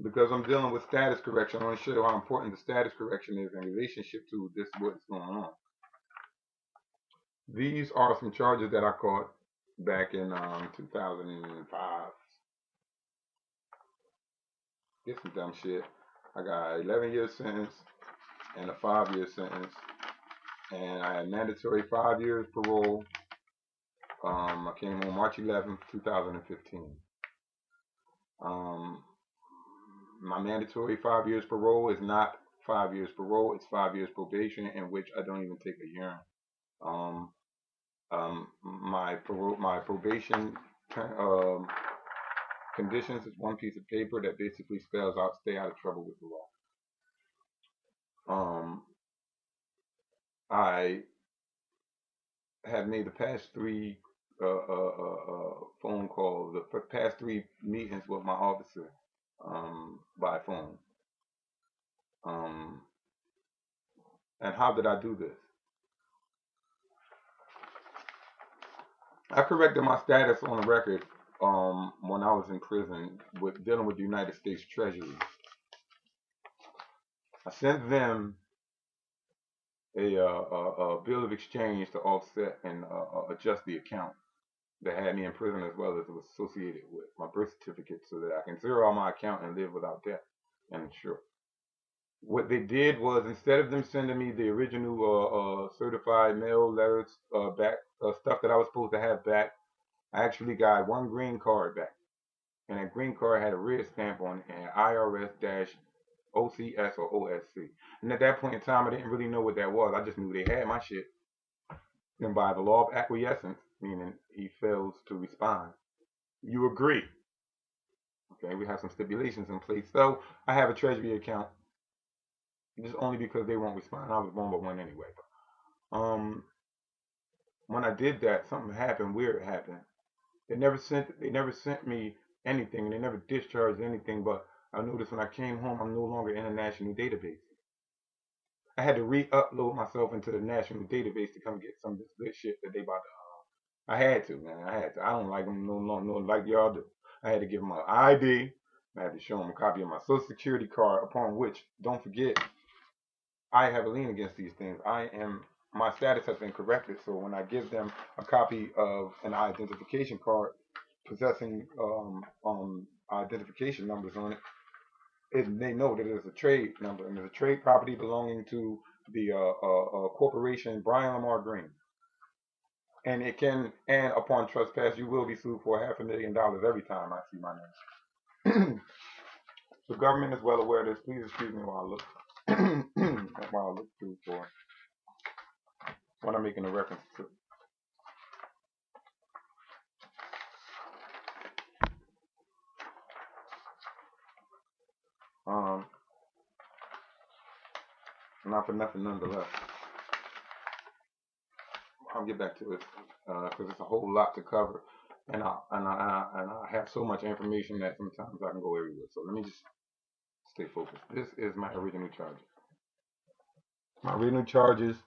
because I'm dealing with status correction. I want to show you how important the status correction is in relationship to this what's going on. These are some charges that I caught back in 2005. Get some dumb shit. I got 11-year sentence and a 5-year sentence, and I had mandatory 5 years parole. I came on March 11th, 2015. Um, my mandatory 5 years parole is not 5 years parole; it's 5 years probation, in which I don't even take a urine. Um, my probation conditions is one piece of paper that basically spells out stay out of trouble with the law. I have made the past three phone calls, the past three meetings with my officer by phone. Um, and how did I do this? I corrected my status on the record when I was in prison with dealing with the United States Treasury. I sent them a bill of exchange to offset and adjust the account that had me in prison, as well as it was associated with my birth certificate, so that I can zero out my account and live without debt and insure. What they did was, instead of them sending me the original certified mail letters back, stuff that I was supposed to have back, I actually got one green card back, and that green card had a red stamp on it and IRS-OCS or OSC. And at that point in time, I didn't really know what that was. I just knew they had my shit. And by the law of acquiescence, meaning he fails to respond, you agree. Okay, we have some stipulations in place. So I have a Treasury account, just only because they won't respond. I was born with one anyway. When I did that, something happened. Weird happened. They never sent me anything. They never discharged anything. But I noticed when I came home, I'm no longer in a national database. I had to re-upload myself into the national database to come get some of this good shit that they about to. I had to, man. I had to. I don't like them no longer, no like y'all do. I had to give them my ID. I had to show them a copy of my Social Security card, upon which, don't forget, I have a lien against these things. My status has been corrected, so when I give them a copy of an identification card possessing identification numbers on it, they know that it's a trade number, and it's a trade property belonging to the corporation Brian Lamar Green. And upon trespass, you will be sued for $500,000 every time I see my name. The government is well aware of this. Please excuse me while I look through for what I'm making a reference to. Not for nothing, nonetheless. I'll get back to it because it's a whole lot to cover, and I have so much information that sometimes I can go everywhere. So let me just stay focused. This is my original charges. My original charges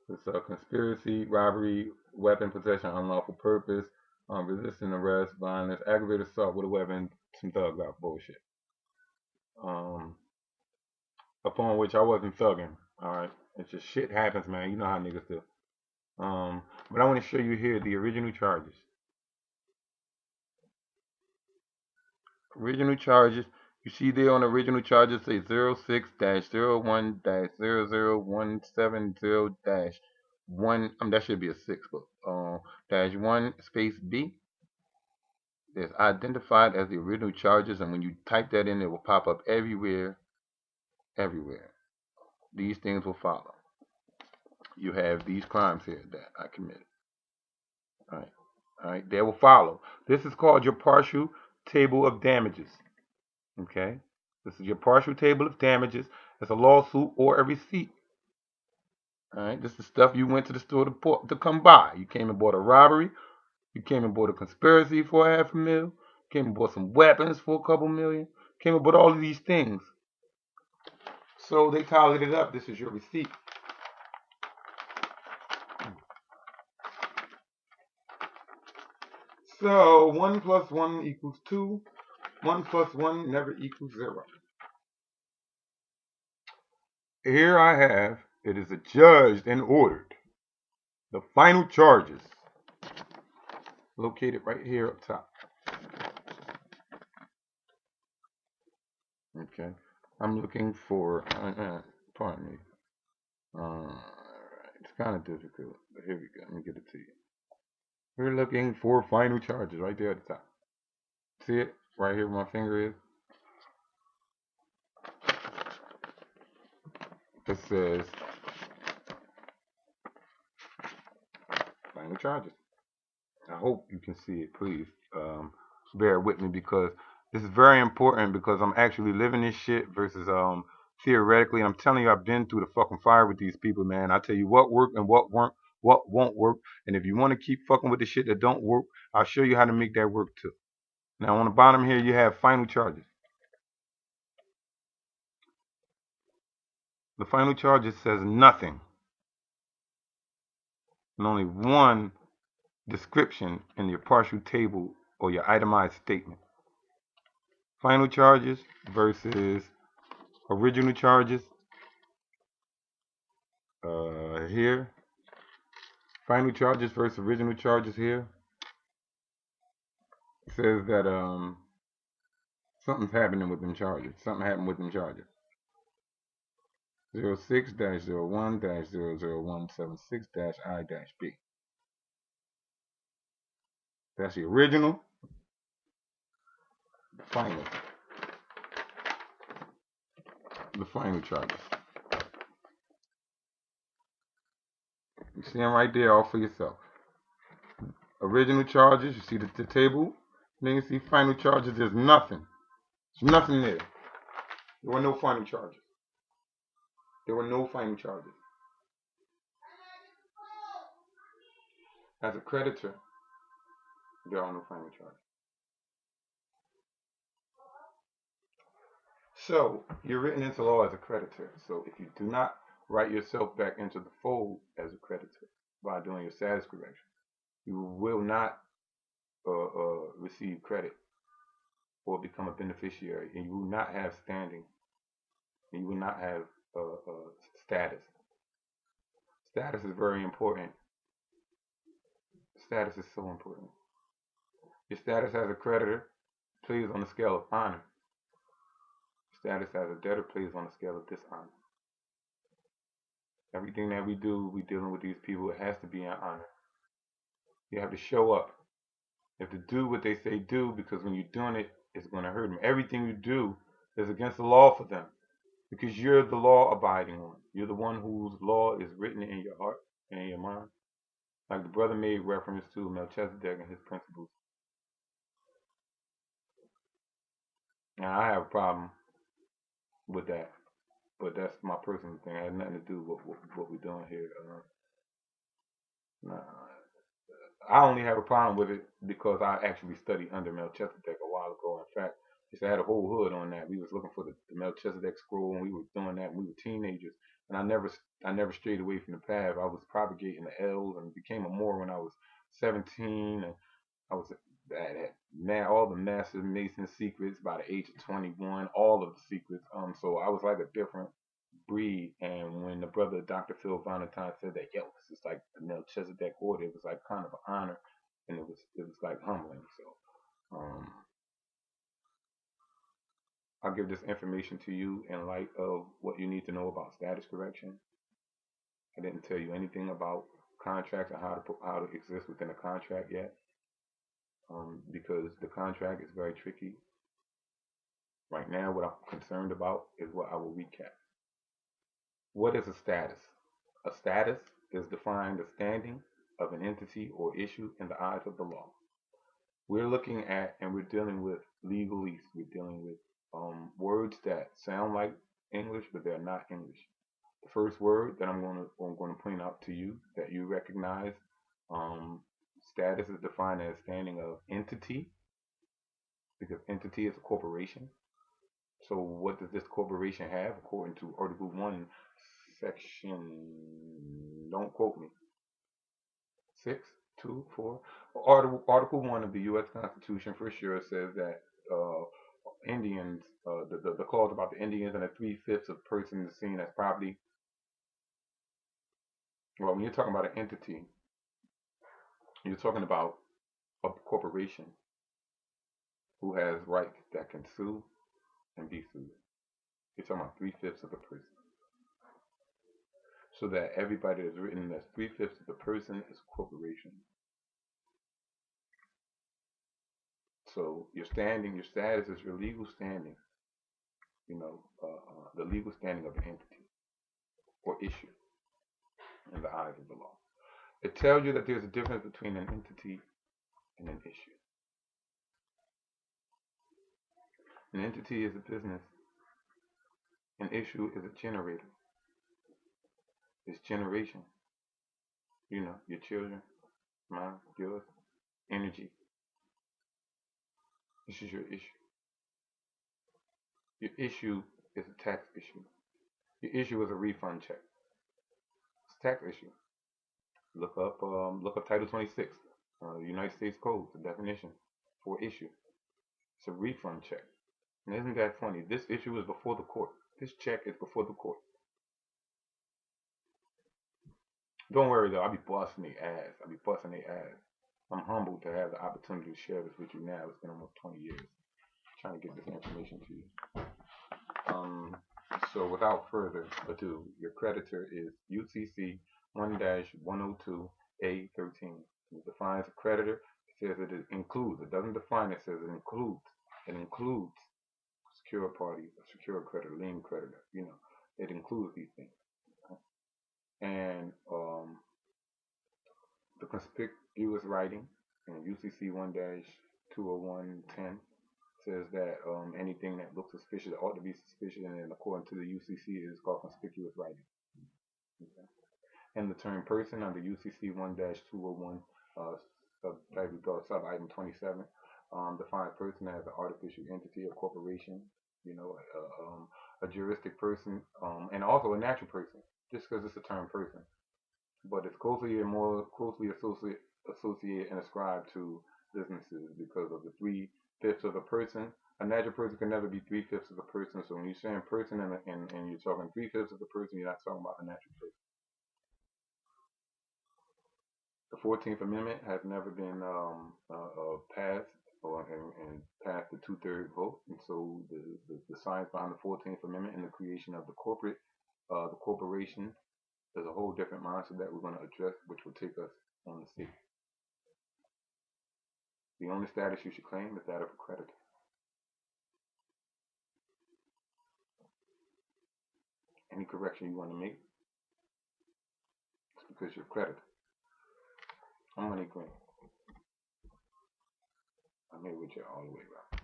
is conspiracy, robbery, weapon possession, unlawful purpose, resisting arrest, violence, aggravated assault with a weapon, some thug out bullshit. Upon which I wasn't thugging. All right, it's just shit happens, man. You know how niggas do. But I want to show you here the original charges. Original charges. You see there on the original charges say 06-01-00170-1. That should be a 6, but -1 space B. It's identified as the original charges, and when you type that in, it will pop up everywhere. Everywhere. These things will follow. You have these crimes here that I committed. All right. All right. They will follow. This is called your partial table of damages. Okay. This is your partial table of damages. It's a lawsuit or a receipt. All right. This is stuff you went to the store to come buy. You came and bought a robbery. You came and bought a conspiracy for $500,000. You came and bought some weapons for a couple million. Came and bought all of these things. So they tallied it up. This is your receipt. So 1 + 1 = 2. 1 + 1 never equals 0. Here I have, it is adjudged and ordered. The final charges located right here up top. Okay. I'm looking for, pardon me. It's kind of difficult, but here we go. Let me get it to you. We're looking for final charges right there at the top. See it? Right here where my finger is? It says final charges. I hope you can see it. Please bear with me because this is very important because I'm actually living this shit versus theoretically. I'm telling you, I've been through the fucking fire with these people, man. I tell you what worked and what won't work. And if you want to keep fucking with the shit that don't work, I'll show you how to make that work too. Now on the bottom here, you have final charges. The final charges says nothing and only one description in your partial table or your itemized statement. Final charges versus original charges. Here. Final charges versus original charges here. It says that something's happening with them charges. Something happened with them charges. 06-01-00176-I-B. That's the original. Final. The final charges. You see them right there all for yourself. Original charges, you see the table. Then you see final charges, there's nothing. There's nothing there. There were no final charges. There were no final charges. As a creditor, there are no final charges. So, you're written into law as a creditor. So, if you do not write yourself back into the fold as a creditor by doing your status correction, you will not receive credit or become a beneficiary, and you will not have standing, and you will not have status. Status is very important. Status is so important. Your status as a creditor plays on the scale of honor. Status as a debtor plays on the scale of dishonor. Everything that we do, we dealing with these people, it has to be in honor. You have to show up. You have to do what they say do, because when you're doing it, it's going to hurt them. Everything you do is against the law for them, because you're the law abiding one. You're the one whose law is written in your heart and in your mind. Like the brother made reference to Melchizedek and his principles. Now, I have a problem with that, but that's my personal thing. It has nothing to do with what we're doing here. Nah, I only have a problem with it because I actually studied under Melchizedek a while ago. In fact, just had a whole hood on that. We was looking for the Melchizedek scroll, and we were doing that when we were teenagers. And I never strayed away from the path. I was propagating the L's and became a Moor when I was 17, and I was at all the Master Mason secrets by the age of 21, all of the secrets. So I was like a different breed. And when the brother Dr. Phil Valentine said that, yo, this is like the Melchizedek order, it was like kind of an honor, and it was like humbling. So I'll give this information to you in light of what you need to know about status correction. I didn't tell you anything about contracts and how to exist within a contract yet, because the contract is very tricky. Right now, what I'm concerned about is what I will recap. What is a status? A status is defined as standing of an entity or issue in the eyes of the law. We're looking at and we're dealing with legalese. We're dealing with words that sound like English, but they're not English. The first word that I'm going to point out to you that you recognize, status is defined as standing of entity, because entity is a corporation. So what does this corporation have according to Article 1, Section, don't quote me, 6, 2, 4. Article 1 of the U.S. Constitution for sure says that Indians, the clause about the Indians and the 3/5 of persons seen as property. Well, when you're talking about an entity, you're talking about a corporation who has rights that can sue and be sued. You're talking about 3/5 of the person. So that everybody that's written as 3/5 of the person is a corporation. So your standing, your status is your legal standing. The legal standing of an entity or issue in the eyes of the law. It tells you that there's a difference between an entity and an issue. An entity is a business. An issue is a generator. It's generation. Your children, mine, yours, energy. This is your issue. Your issue is a tax issue. Your issue is a refund check. It's a tax issue. Look up Title 26, United States Code, the definition for issue. It's a refund check. And isn't that funny? This issue is before the court. This check is before the court. Don't worry though, I'll be busting their ass. I'm humbled to have the opportunity to share this with you now. It's been almost 20 years trying to get this information to you. So without further ado, your creditor is UCC 1-102A13. It defines a creditor. It says it includes. It doesn't define. It says it includes. It includes secure party, a secure creditor, lien creditor. It includes these things. And the conspicuous writing in UCC 1-20110 says that anything that looks suspicious ought to be suspicious, and according to the UCC, it is called conspicuous writing. Okay. And the term person under UCC 1-201 sub-item 27 defines person as an artificial entity, a corporation, a juristic person, and also a natural person, just because it's a term person. But it's more closely associated and ascribed to businesses because of the 3/5 of a person. A natural person can never be 3/5 of a person. So when you're saying person and you're talking 3/5 of the person, you're not talking about a natural person. The 14th Amendment has never been passed and passed the 2/3 vote. And so the science behind the 14th Amendment and the creation of the corporation, there's a whole different mindset that we're going to address, which will take us on the sea. The only status you should claim is that of a creditor. Any correction you want to make, it's because you're a creditor. I'm Money Green. I'm here with you all the way around.